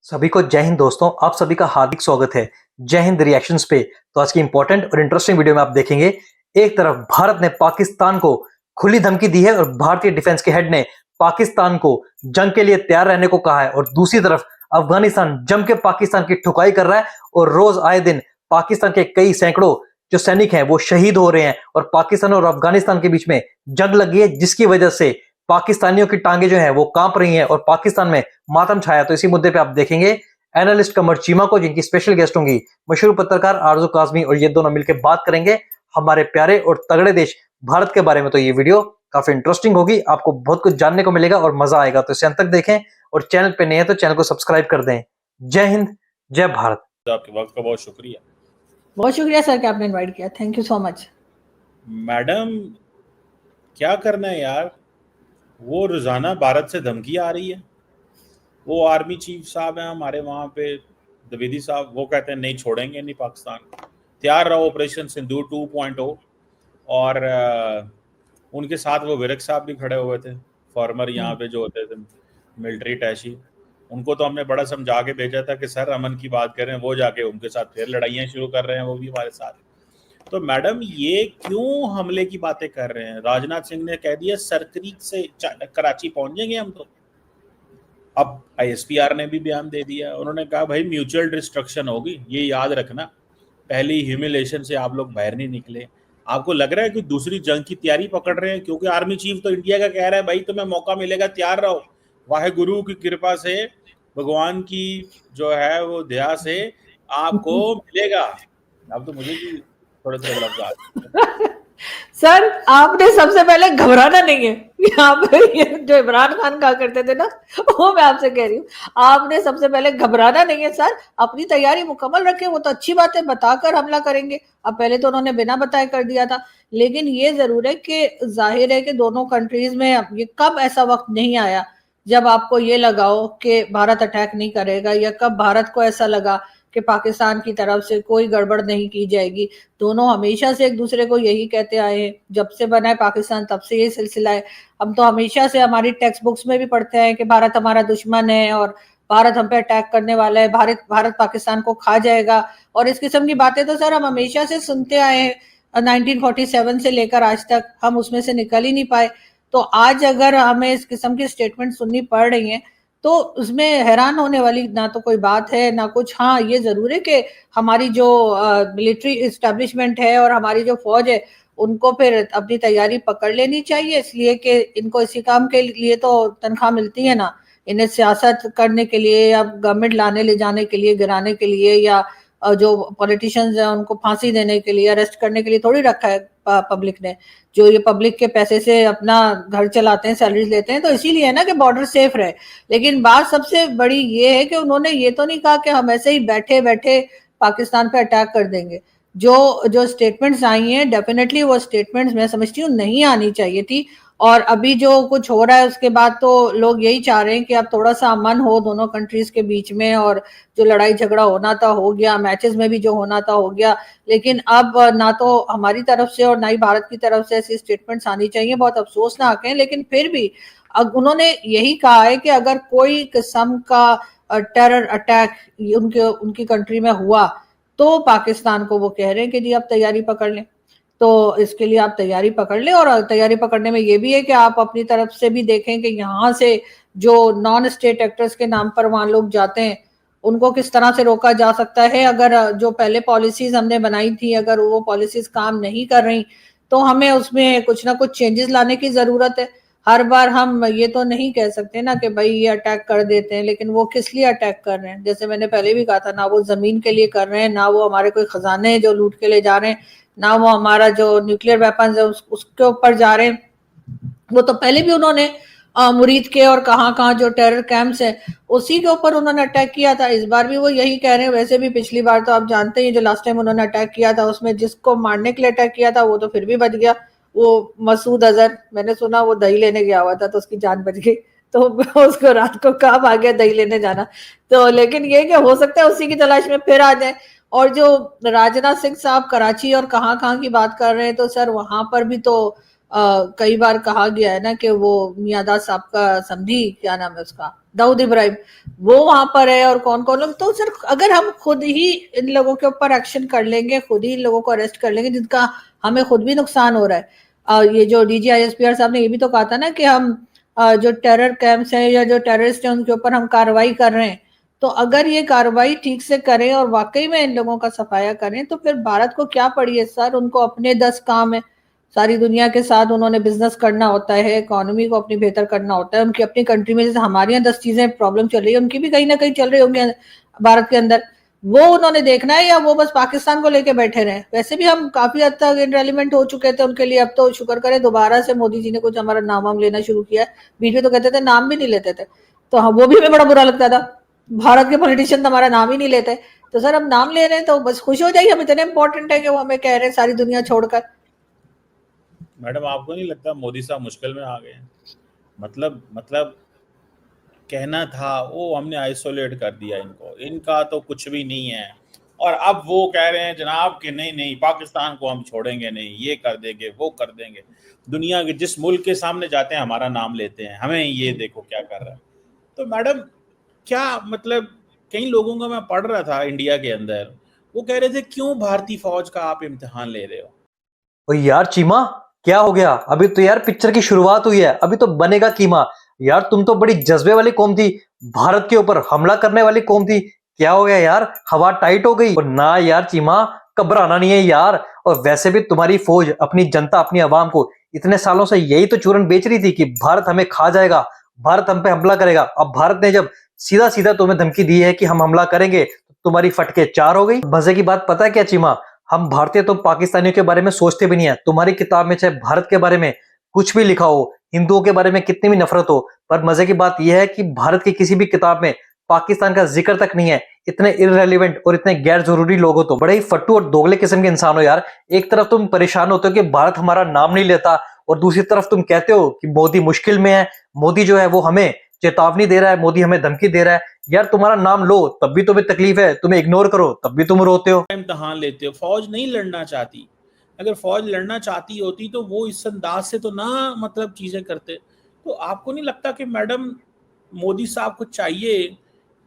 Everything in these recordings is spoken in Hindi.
सभी को जय हिंद दोस्तों, आप सभी का हार्दिक स्वागत है जय हिंद रिएक्शंस पे। तो आज की इंपॉर्टेंट और इंटरेस्टिंग वीडियो में आप देखेंगे, एक तरफ भारत ने पाकिस्तान को खुली धमकी दी है और भारतीय डिफेंस के हेड ने पाकिस्तान को जंग के लिए तैयार रहने को कहा है, और दूसरी तरफ अफगानिस्तान जम के पाकिस्तान की ठुकाई कर रहा है और रोज आए दिन पाकिस्तान के कई सैकड़ों जो सैनिक हैं वो शहीद हो रहे हैं और पाकिस्तान और अफगानिस्तान के बीच में जंग लगी है, जिसकी वजह से पाकिस्तानियों की टांगे जो है वो कांप रही हैं और पाकिस्तान में मातम छाया। तो इसी मुद्दे पे आप देखेंगे एनालिस्ट कमर चीमा को, जिनकी स्पेशल गेस्ट होंगी मशहूर पत्रकार आरजू काजमी, और ये दोनों मिलकर बात करेंगे हमारे प्यारे और तगड़े देश भारत के बारे में। तो ये वीडियो काफी इंटरेस्टिंग होगी, आपको बहुत कुछ जानने को मिलेगा और मजा आएगा। तो इसे अंत तक देखें और चैनल पे नए हैं तो चैनल को सब्सक्राइब कर दें। जय हिंद, जय भारत। आपके वक्त का बहुत शुक्रिया। बहुत शुक्रिया सर कि आपने इनवाइट किया, thank you so much. Madam क्या करना है यार, वो रोजाना भारत से धमकी आ रही है। वो आर्मी चीफ साहब हैं हमारे वहाँ पे, द्विवेदी साहब, वो कहते हैं नहीं छोड़ेंगे नहीं पाकिस्तान, तैयार रहो ऑपरेशन सिंदूर 2.0। और उनके साथ वो विरक साहब भी खड़े हुए थे, फॉर्मर यहाँ पे जो होते थे मिलिट्री अटैची। उनको तो हमने बड़ा समझा के भेजा था कि सर अमन की बात करें, वो जाके उनके साथ फिर लड़ाइयाँ शुरू कर रहे हैं, वो भी हमारे साथ। तो मैडम ये क्यों हमले की बातें कर रहे हैं? राजनाथ सिंह ने कह दिया सरक्रीक से कराची पहुंच जाएंगे हम। तो अब आईएसपीआर ने भी बयान दे दिया, उन्होंने कहा भाई म्यूचुअल डिस्ट्रक्शन होगी, ये याद रखना, पहली ह्यूमिलेशन से आप लोग बाहर नहीं निकले। आपको लग रहा है कि दूसरी जंग की तैयारी पकड़ रहे हैं? क्योंकि आर्मी चीफ तो इंडिया का कह रहा है भाई तुम्हें मौका मिलेगा, तैयार रहो, वाहे गुरु की कृपा से, भगवान की जो है वो दया से आपको मिलेगा। अब तो मुझे भी थोड़े थोड़े लफ्ज आ रहे हैं। सर आपने सबसे पहले घबराना नहीं है। यहाँ पे जो इमरान खान कहा करते थे ना, वो मैं आपसे कह रही हूँ, आपने सबसे पहले घबराना नहीं है सर, अपनी तैयारी मुकम्मल रखें। वो तो अच्छी बात है, बताकर हमला करेंगे। अब पहले तो उन्होंने बिना बताए कर दिया था, लेकिन ये जरूर है कि जाहिर है कि दोनों कंट्रीज में अब ये कब ऐसा वक्त नहीं आया जब आपको ये लगाओ कि भारत अटैक नहीं करेगा, या कब भारत को ऐसा लगा कि पाकिस्तान की तरफ से कोई गड़बड़ नहीं की जाएगी। दोनों हमेशा से एक दूसरे को यही कहते आए हैं, जब से बना है पाकिस्तान तब से ये सिलसिला है। हम तो हमेशा से हमारी टेक्स्ट बुक्स में भी पढ़ते हैं कि भारत हमारा दुश्मन है और भारत हम पे अटैक करने वाला है, भारत पाकिस्तान को खा जाएगा, और इस किस्म की बातें तो सर हम हमेशा से सुनते आए हैं। 1947 से लेकर आज तक हम उसमें से निकल ही नहीं पाए। तो आज अगर हमें इस किस्म की स्टेटमेंट सुननी पड़ रही है तो उसमें हैरान होने वाली ना तो कोई बात है ना कुछ। हाँ, ये जरूर है कि हमारी जो मिलिट्री इस्टेब्लिशमेंट है और हमारी जो फौज है उनको फिर अपनी तैयारी पकड़ लेनी चाहिए, इसलिए कि इनको इसी काम के लिए तो तनख्वाह मिलती है ना, इन्हें सियासत करने के लिए या गवर्नमेंट लाने ले जाने के लिए, गिराने के लिए, या जो पॉलिटिशियंस हैं उनको फांसी देने के लिए, अरेस्ट करने के लिए थोड़ी रखा है पब्लिक ने। जो ये पब्लिक के पैसे से अपना घर चलाते हैं, सैलरीज लेते हैं, तो इसीलिए है ना कि बॉर्डर सेफ रहे। लेकिन बात सबसे बड़ी ये है कि उन्होंने ये तो नहीं कहा कि हम ऐसे ही बैठे बैठे पाकिस्तान पे अटैक कर देंगे। जो जो स्टेटमेंट्स आई हैं, डेफिनेटली वो स्टेटमेंट्स मैं समझती हूँ नहीं आनी चाहिए थी। और अभी जो कुछ हो रहा है उसके बाद तो लोग यही चाह रहे हैं कि अब थोड़ा सा अमन हो दोनों कंट्रीज के बीच में, और जो लड़ाई झगड़ा होना था हो गया, मैचेस में भी जो होना था हो गया। लेकिन अब ना तो हमारी तरफ से और ना ही भारत की तरफ से ऐसी स्टेटमेंट्स आनी चाहिए। बहुत अफसोसनाक है, लेकिन फिर भी अब उन्होंने यही कहा है कि अगर कोई किस्म का टेरर अटैक उनकी कंट्री में हुआ तो पाकिस्तान को वो कह रहे हैं कि जी आप तैयारी पकड़ लें। तो इसके लिए आप तैयारी पकड़ लें, और तैयारी पकड़ने में ये भी है कि आप अपनी तरफ से भी देखें कि यहाँ से जो नॉन स्टेट एक्टर्स के नाम पर वहां लोग जाते हैं उनको किस तरह से रोका जा सकता है। अगर जो पहले पॉलिसीज हमने बनाई थी अगर वो पॉलिसीज काम नहीं कर रही तो हमें उसमें कुछ ना कुछ चेंजेस लाने की जरूरत है। हर बार हम ये तो नहीं कह सकते ना कि भाई ये अटैक कर देते हैं, लेकिन वो किस लिए अटैक कर रहे हैं? जैसे मैंने पहले भी कहा था, ना वो जमीन के लिए कर रहे हैं, ना वो हमारे कोई खजाने हैं जो लूट के ले जा रहे हैं, ना वो हमारा जो न्यूक्लियर वेपन्स है उसके ऊपर जा रहे हैं। वो तो पहले भी उन्होंने मुरीद के और कहाँ जो टेरर कैंप्स है उसी के ऊपर उन्होंने अटैक किया था। इस बार भी वो यही कह रहे हैं। वैसे भी पिछली बार तो आप जानते हैं जो लास्ट टाइम उन्होंने अटैक किया था उसमें जिसको मारने के लिए अटैक किया था वो तो फिर भी बच गया, वो मसूद अजहर। मैंने सुना वो दही लेने गया हुआ था तो उसकी जान बच गई, तो उसको रात को काम आ गया दही लेने जाना। तो लेकिन ये कि हो सकता है उसी की तलाश में फिर आ जाए। और जो राजनाथ सिंह साहब कराची और कहाँ की बात कर रहे हैं, तो सर वहां पर भी तो कई बार कहा गया है ना कि वो मियादाद साहब का समधी, क्या नाम है उसका, दाऊद इब्राहिम, वो वहां पर है, और कौन कौन लोग। तो सर अगर हम खुद ही इन लोगों के ऊपर एक्शन कर लेंगे, खुद ही इन लोगों को अरेस्ट कर लेंगे, जिनका हमें खुद भी नुकसान हो रहा है। ये जो DGISPR साहब ने ये भी तो कहा था ना कि हम जो टेरर कैंप्स हैं या जो टेररिस्ट हैं उनके ऊपर हम कार्रवाई कर रहे हैं। तो अगर ये कार्रवाई ठीक से करें और वाकई में इन लोगों का सफाया करें, तो फिर भारत को क्या पड़ी है सर, उनको अपने 10 काम है, सारी दुनिया के साथ उन्होंने बिजनेस करना होता है, इकोनॉमी को अपनी बेहतर करना होता है, उनकी अपनी कंट्री में जैसे हमारे यहाँ 10 चीजें प्रॉब्लम चल रही है, उनकी भी कहीं ना कहीं चल रही होंगी भारत के अंदर, वो उन्होंने देखना है, या वो बस पाकिस्तान को लेके बैठे रहे। वैसे भी हम काफी हद तक इनरेलीवेंट हो चुके थे उनके लिए, अब तो शुक्र करें दोबारा से मोदी जी ने कुछ हमारा नाम वाम लेना शुरू किया है। बीच में तो कहते थे नाम भी नहीं लेते थे, तो हाँ वो भी हमें बड़ा बुरा लगता था, भारत के पॉलिटिशियन तो हमारा नाम ही नहीं लेते। तो सर अब नाम ले रहे हैं तो बस खुश हो जाइए, हम इतने इंपॉर्टेंट है कि वो हमें कह रहे हैं सारी दुनिया छोड़कर। मैडम आपको नहीं लगता मोदी साहब मुश्किल में आ गए हैं? मतलब कहना था वो हमने आइसोलेट कर दिया इनको, इनका तो कुछ भी नहीं है, और अब वो कह रहे हैं जनाब कि नहीं नहीं पाकिस्तान को हम छोड़ेंगे नहीं, ये कर देंगे वो कर देंगे। दुनिया के जिस मुल्क के सामने जाते हैं हमारा नाम लेते हैं, हमें ये देखो क्या कर रहा है। तो मैडम क्या मतलब, कई लोगों का मैं पढ़ रहा था इंडिया के अंदर, वो कह रहे थे क्यों भारतीय फौज का आप इम्तिहान ले रहे हो। और यार चीमा, क्या हो गया? अभी तो यार पिक्चर की शुरुआत हुई है, अभी तो बनेगा कीमा। यार तुम तो बड़ी जज्बे वाली कौम थी, भारत के ऊपर हमला करने वाली कौम थी। क्या हो गया यार? हवा टाइट हो गई? और ना यार चीमा, घबराना नहीं है यार। और वैसे भी तुम्हारी फौज अपनी जनता, अपनी आवाम को इतने सालों से यही तो चूरन बेच रही थी कि भारत हमें खा जाएगा, भारत हम पे हमला करेगा। अब भारत ने जब सीधा सीधा तुम्हें धमकी दी है कि हम हमला करेंगे, तो तुम्हारी फटके चार हो गई। मजे की बात पता है क्या चीमा? हम भारतीय तो पाकिस्तानियों के बारे में सोचते भी नहीं है। तुम्हारी किताब में चाहे भारत के बारे में कुछ भी लिखा हो, हिंदुओं के बारे में कितनी भी नफरत हो, पर मजे की बात यह है कि भारत की किसी भी किताब में पाकिस्तान का जिक्र तक नहीं है। इतने इररेलेवेंट और इतने गैर जरूरी लोग हो, तो बड़े ही फट्टू और दोगले किस्म के इंसान हो यार। एक तरफ तुम परेशान होते हो कि भारत हमारा नाम नहीं लेता, और दूसरी तरफ तुम कहते हो कि मोदी मुश्किल में है, मोदी जो है वो हमें चेतावनी दे रहा है, मोदी हमें धमकी दे रहा है। यार तुम्हारा नाम लो तब भी तुम्हें तकलीफ है, तुम्हें इग्नोर करो तब भी तुम रोते हो। इम्तिहान लेते हो। फौज नहीं लड़ना चाहती, अगर फौज लड़ना चाहती होती तो वो इस अंदाज से तो ना मतलब चीजें करते। तो आपको नहीं लगता कि मैडम मोदी साहब को चाहिए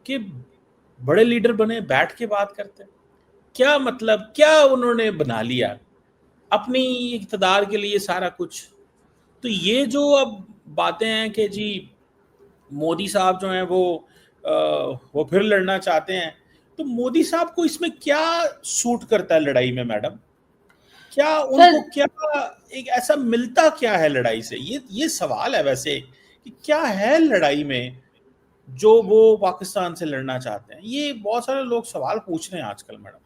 कि बड़े लीडर बने, बैठ के बात करते? क्या मतलब क्या उन्होंने बना लिया अपनी इक़्तिदार के लिए सारा कुछ? तो ये जो अब बातें हैं कि जी मोदी साहब जो हैं वो फिर लड़ना चाहते हैं, तो मोदी साहब को इसमें क्या सूट करता है लड़ाई में मैडम? क्या उनको सर क्या एक ऐसा मिलता क्या है लड़ाई से? ये सवाल है वैसे कि क्या है लड़ाई में जो वो पाकिस्तान से लड़ना चाहते हैं? ये बहुत सारे लोग सवाल पूछ रहे हैं आजकल मैडम।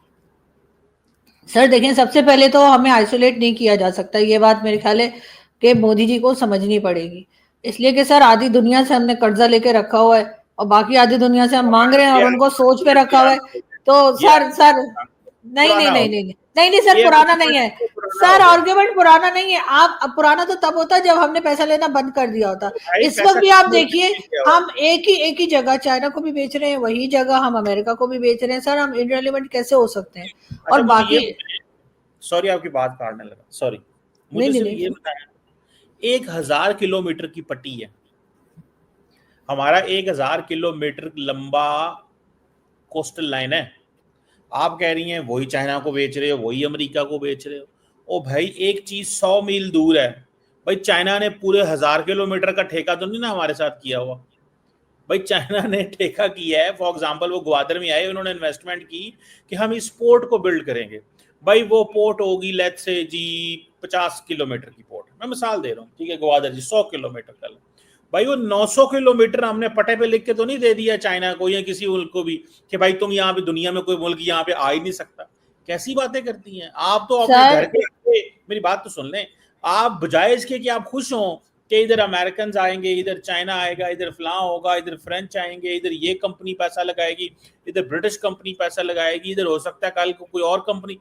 सर देखें, सबसे पहले तो हमें आइसोलेट नहीं किया जा सकता, ये बात मेरे ख्याल है कि मोदी जी को समझनी पड़ेगी। इसलिए कि सर आधी दुनिया से हमने कर्जा लेके रखा हुआ है और बाकी आधी दुनिया से हम मांग रहे हैं और उनको सोच पे रखा हुआ है। तो सर नहीं नहीं पुराना हो नहीं नहीं नहीं नहीं सर, ये पुराना नहीं है पुराना सर, हो गया। आर्ग्यूमेंट पुराना नहीं है। आप अब पुराना तो तब होता जब हमने पैसा लेना बंद कर दिया होता। भाई इस पैसा वक्त भी आप देखिए, किया हम एक ही जगह चाइना को भी बेच रहे हैं, वही जगह हम अमेरिका को भी बेच रहे हैं। सर हम इनरेलीवेंट कैसे हो सकते हैं? और अच्छा मुझे ये बाकी सॉरी आपकी बात काटने लगा, सॉरी। नहीं मुझे नहीं सिर्फ नहीं ये बताया, 1000 किलोमीटर की पट्टी है हमारा, 1000 किलोमीटर लंबा कोस्टल लाइन है। आप कह रही हैं वही चाइना को बेच रहे हो, वही अमेरिका को बेच रहे हो। ओ भाई एक चीज 100 मील दूर है। भाई चाइना ने पूरे 1000 किलोमीटर का ठेका तो नहीं ना हमारे साथ किया हुआ। भाई चाइना ने ठेका किया है, फॉर एग्जांपल वो ग्वादर में आए, उन्होंने इन्वेस्टमेंट की कि हम इस पोर्ट को बिल्ड करेंगे। भाई वो पोर्ट होगी लेट्स से जी 50 किलोमीटर की पोर्ट, मैं मिसाल दे रहा हूँ, ठीक है, ग्वादर जी 100 किलोमीटर का। भाई वो 900 किलोमीटर हमने पटे पे लिख के तो नहीं दे दिया चाइना को या किसी मुल्क को भी कि भाई तुम यहाँ पे दुनिया में कोई मुल्क यहाँ पे आ ही नहीं सकता। कैसी बातें करती हैं आप? तो अपने घर सर के, मेरी बात तो सुन लें। आप बजाय इसके कि आप खुश हों कि इधर अमेरिकन आएंगे, इधर चाइना आएगा, इधर फलां होगा, इधर फ्रेंच आएंगे, इधर ये कंपनी पैसा लगाएगी, इधर ब्रिटिश कंपनी पैसा लगाएगी, इधर हो सकता है कल को कोई और कंपनी,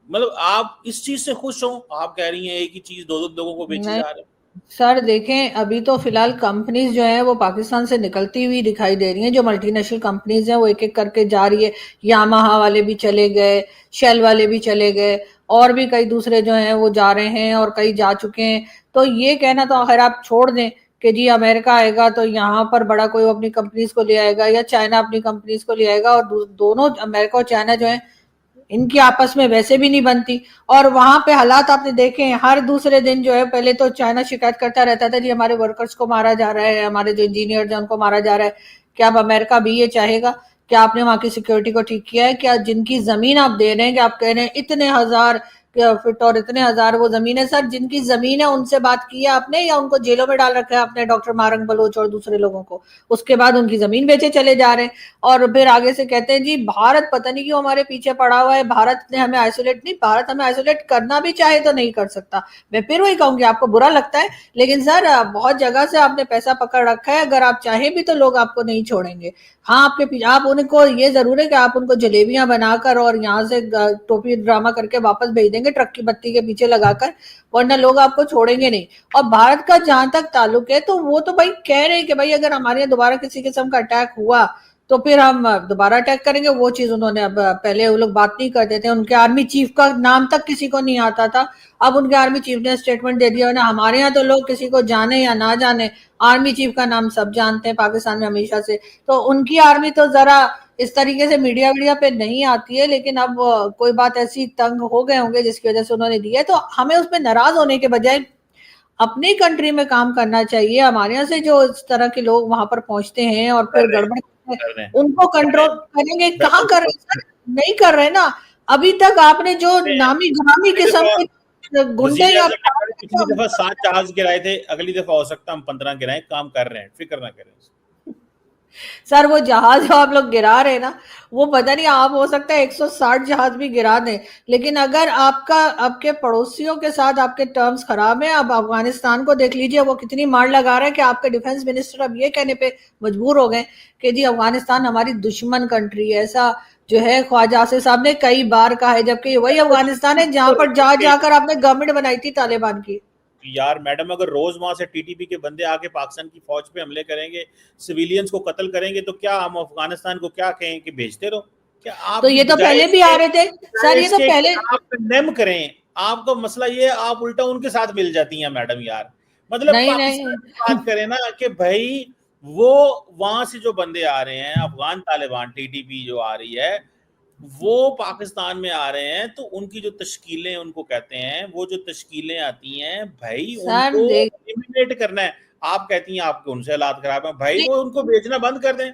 मतलब आप इस चीज से खुश हो? आप कह रही हैं एक ही चीज दो लोगों को बेची नहीं जा रहे हो। सर देखें, अभी तो फिलहाल कंपनीज जो है वो पाकिस्तान से निकलती हुई दिखाई दे रही हैं। जो मल्टीनेशनल कंपनीज हैं वो एक एक करके जा रही है। यामाहा वाले भी चले गए, शेल वाले भी चले गए, और भी कई दूसरे जो हैं वो जा रहे हैं और कई जा चुके हैं। तो ये कहना तो अगर आप छोड़ दें कि जी अमेरिका आएगा तो यहाँ पर बड़ा कोई अपनी कंपनीज को ले आएगा, या चाइना अपनी कंपनीज को ले आएगा, और दोनों अमेरिका और चाइना जो है इनकी आपस में वैसे भी नहीं बनती। और वहां पे हालात आपने देखे हैं, हर दूसरे दिन जो है, पहले तो चाइना शिकायत करता रहता था जी हमारे वर्कर्स को मारा जा रहा है, हमारे जो इंजीनियर हैं उनको मारा जा रहा है। क्या अब अमेरिका भी ये चाहेगा? क्या आपने वहां की सिक्योरिटी को ठीक किया है? क्या जिनकी जमीन आप दे रहे हैं, कि आप कह रहे हैं इतने हजार फिट और इतने हजार वो जमीन है, सर जिनकी जमीन है उनसे बात की है आपने, या उनको जेलों में डाल रखा है आपने, डॉक्टर मारंग बलोच और दूसरे लोगों को? उसके बाद उनकी जमीन बेचे चले जा रहे हैं। और फिर आगे से कहते हैं जी भारत पता नहीं क्यों हमारे पीछे पड़ा हुआ है, भारत ने हमें आइसोलेट नहीं, भारत हमें आइसोलेट करना भी चाहे तो नहीं कर सकता। मैं फिर वही कहूंगी, आपको बुरा लगता है, लेकिन सर बहुत जगह से आपने पैसा पकड़ रखा है, अगर आप चाहे भी तो लोग आपको नहीं छोड़ेंगे। हाँ, आपके पीछे आप उनको, ये जरूर है कि आप उनको जलेबियां बनाकर और यहाँ से टोपी ड्रामा करके वापस भेज देंगे ट्रक की बत्ती के पीछे लगाकर, वरना लोग आपको छोड़ेंगे नहीं। और भारत का जहां तक ताल्लुक है, तो वो तो भाई कह रहे हैं कि भाई अगर हमारे यहाँ दोबारा किसी किस्म का अटैक हुआ तो फिर हम दोबारा अटैक करेंगे। वो चीज उन्होंने, अब पहले वो लोग बात नहीं करते थे, उनके आर्मी चीफ का नाम तक किसी को नहीं आता था, अब उनके आर्मी चीफ ने स्टेटमेंट दे दिया ना। हमारे यहाँ तो लोग किसी को जाने या ना जाने, आर्मी चीफ का नाम सब जानते हैं पाकिस्तान में हमेशा से। तो उनकी आर्मी तो जरा इस तरीके से मीडिया वीडिया पे नहीं आती है, लेकिन अब कोई बात ऐसी तंग हो गए होंगे जिसकी वजह से उन्होंने दिया है। तो हमें उसमें नाराज होने के बजाय अपनी कंट्री में काम करना चाहिए। हमारे यहाँ से जो इस तरह के लोग वहां पर पहुंचते हैं और कर फिर रहे हैं, गड़बड़ करते हैं, कर रहे हैं, उनको कर रहे कंट्रोल हैं। करेंगे। मैं कहाँ तो कर रहे हैं सर? नहीं कर रहे ना। अभी तक आपने जो नामी गिरामी अगली किस्म दफा के गुंडे वजीर या आजम ने कहा, पिछली दफा 7 जहाज गिराए थे, अगली दफा हो सकता है हम 15 गिराएं, काम कर रहे हैं, फिक्र ना करें। सर वो जहाज जो आप लोग गिरा रहे हैं ना, वो पता नहीं, आप हो सकता है 160 जहाज भी गिरा दें, लेकिन अगर आपका आपके पड़ोसियों के साथ आपके टर्म्स खराब हैं, अब अफगानिस्तान को देख लीजिए, वो कितनी मार लगा रहा है कि आपके डिफेंस मिनिस्टर अब ये कहने पे मजबूर हो गए कि जी अफगानिस्तान हमारी दुश्मन कंट्री है। ऐसा जो है ख्वाजा आसिफ साहब ने कई बार कहा है, जबकि वही अफगानिस्तान है जहां पर जा जाकर आपने गवर्नमेंट बनाई थी तालिबान की। यार मैडम, अगर रोज वहां से टीटीपी के बंदे आके पाकिस्तान की फौज पे हमले करेंगे, सिविलियंस को कत्ल करेंगे, तो क्या हम अफगानिस्तान को क्या कहें कि भेजते रहो? क्या तो आपकी ये तो बजाय पहले भी आ रहे थे सर, ये तो इसके पहले। आप कंडेम करें, आपका मसला ये है, आप उल्टा उनके साथ मिल जाती हैं मैडम। यार मतलब नहीं नहीं पाकिस्तान की बात करें ना कि भाई वो वहां से जो बंदे आ रहे हैं, अफगान तालिबान टीटीपी जो आ रही है, वो पाकिस्तान में आ रहे हैं, तो उनकी जो तश्कीलें उनको कहते हैं, वो जो तश्कीलें आती हैं भाई, सर उनको देख, एलिमिनेट करना है। आप कहती हैं आपके उनसे हालात खराब है भाई, नहीं, वो उनको बेचना बंद कर दें।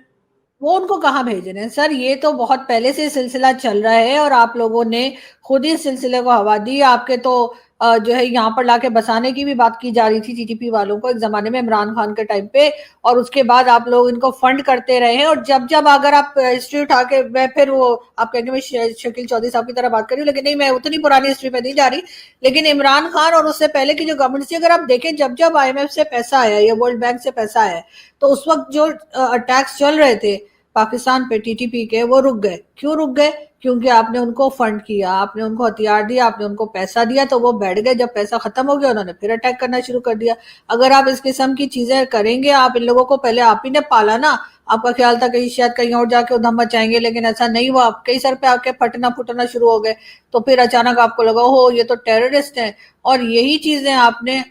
वो उनको कहाँ भेज रहे हैं सर? ये तो बहुत पहले से सिलसिला चल रहा है और आप लोगों ने खुद ही इस सिलसिले को हवा दी। आपके तो जो है यहाँ पर लाके बसाने की भी बात की जा रही थी टीटीपी वालों को एक जमाने में, इमरान खान के टाइम पे, और उसके बाद आप लोग इनको फंड करते रहे हैं। और जब जब अगर आप हिस्ट्री उठा के, मैं फिर वो आप कहेंगे मैं शकील चौधरी साहब की तरह बात कर रही हूँ, लेकिन नहीं, मैं उतनी पुरानी हिस्ट्री पे नहीं जा रही। लेकिन इमरान खान और उससे पहले की जो गवर्नमेंट थी, अगर आप देखें, जब जब IMF से पैसा आया या वर्ल्ड बैंक से पैसा आया, तो उस वक्त जो अटैक्स चल रहे थे पाकिस्तान पे टीटीपी के, वो रुक गए। क्यों रुक गए? क्योंकि आपने उनको फंड किया, आपने उनको हथियार दिया, आपने उनको पैसा दिया, तो वो बैठ गए। जब पैसा खत्म हो गया, उन्होंने फिर अटैक करना शुरू कर दिया। अगर आप इस किस्म की चीजें करेंगे, आप इन लोगों को पहले आप ही ने पाला ना, आपका ख्याल था कि शायद कहीं और जाके उधम मचाएंगे, लेकिन ऐसा नहीं हुआ। आपके सर पे आके फटना फुटना शुरू हो गए, तो फिर अचानक आपको लगा हो ये तो टेररिस्ट हैं। और यही चीजें आपने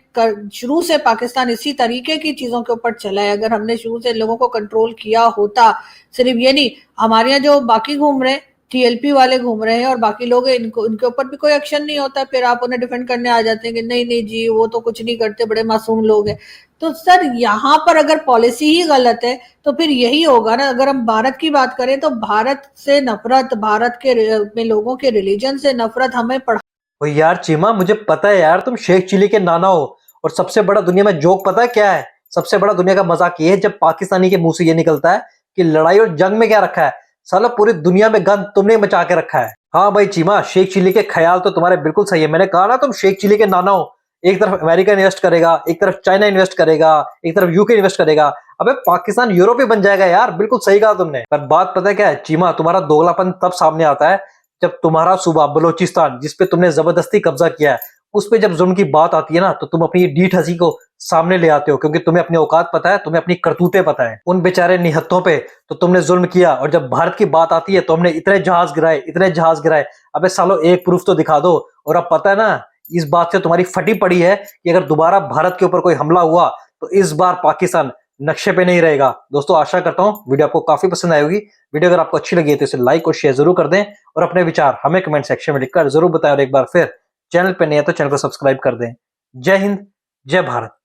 शुरू से, पाकिस्तान इसी तरीके की चीजों के ऊपर चला है। अगर हमने शुरू से लोगों को कंट्रोल किया होता, सिर्फ ये नहीं, हमारे यहाँ जो बाकी घूम रहे हैं, TLP वाले घूम रहे हैं और बाकी लोग हैं, इनको इनके ऊपर भी कोई एक्शन नहीं होता, फिर आप उन्हें डिफेंड करने आ जाते हैं कि नहीं नहीं जी वो तो कुछ नहीं करते, बड़े मासूम लोग हैं। तो सर यहाँ पर अगर पॉलिसी ही गलत है तो फिर यही होगा ना। अगर हम भारत की बात करें तो भारत से नफरत, भारत के में लोगों के रिलीजन से नफरत हमें पढ़ा। ओ यार चीमा, मुझे पता है यार तुम शेख चिली के नाना हो, और सबसे बड़ा दुनिया में जोक पता है क्या है? सबसे बड़ा दुनिया का मजाक ये है जब पाकिस्तानी के मुंह से ये निकलता है कि लड़ाई और जंग में क्या रखा है, साला पूरी दुनिया में गंद तुमने मचा के रखा है। हाँ भाई चीमा, शेख चिली के ख्याल तो तुम्हारे बिल्कुल सही है। मैंने कहा ना तुम शेख चिली के नाना हो। एक तरफ अमेरिका इन्वेस्ट करेगा, एक तरफ चाइना इन्वेस्ट करेगा, एक तरफ यूके इन्वेस्ट करेगा। अबे पाकिस्तान यूरोप ही बन जाएगा यार, बिल्कुल सही कहा तुमने। पर बात पता है क्या है चीमा, तुम्हारा दोगलापन तब सामने आता है जब तुम्हारा सूबा बलोचिस्तान, जिसपे तुमने जबरदस्ती कब्जा किया है, उस पे जब जुल्म की बात आती है ना, तो तुम अपनी ढीठ हंसी को सामने ले आते हो, क्योंकि तुम्हें अपनी औकात पता है, तुम्हें अपनी करतूतें पता है। उन बेचारे निहत्थों पे तो तुमने जुल्म किया, और जब भारत की बात आती है तो हमने इतने जहाज गिराए, इतने जहाज गिराए। अबे सालो, एक प्रूफ तो दिखा दो। और अब पता है ना, इस बात से तुम्हारी फटी पड़ी है कि अगर दोबारा भारत के ऊपर कोई हमला हुआ तो इस बार पाकिस्तान नक्शे पे नहीं रहेगा। दोस्तों, आशा करता हूं वीडियो आपको काफी पसंद आई होगी। वीडियो अगर आपको अच्छी लगी है तो इसे लाइक और शेयर जरूर कर दें, और अपने विचार हमें कमेंट सेक्शन में लिखकर जरूर बताएं। और एक बार फिर चैनल पे नहीं है तो चैनल को सब्सक्राइब कर दें। जय हिंद, जय भारत।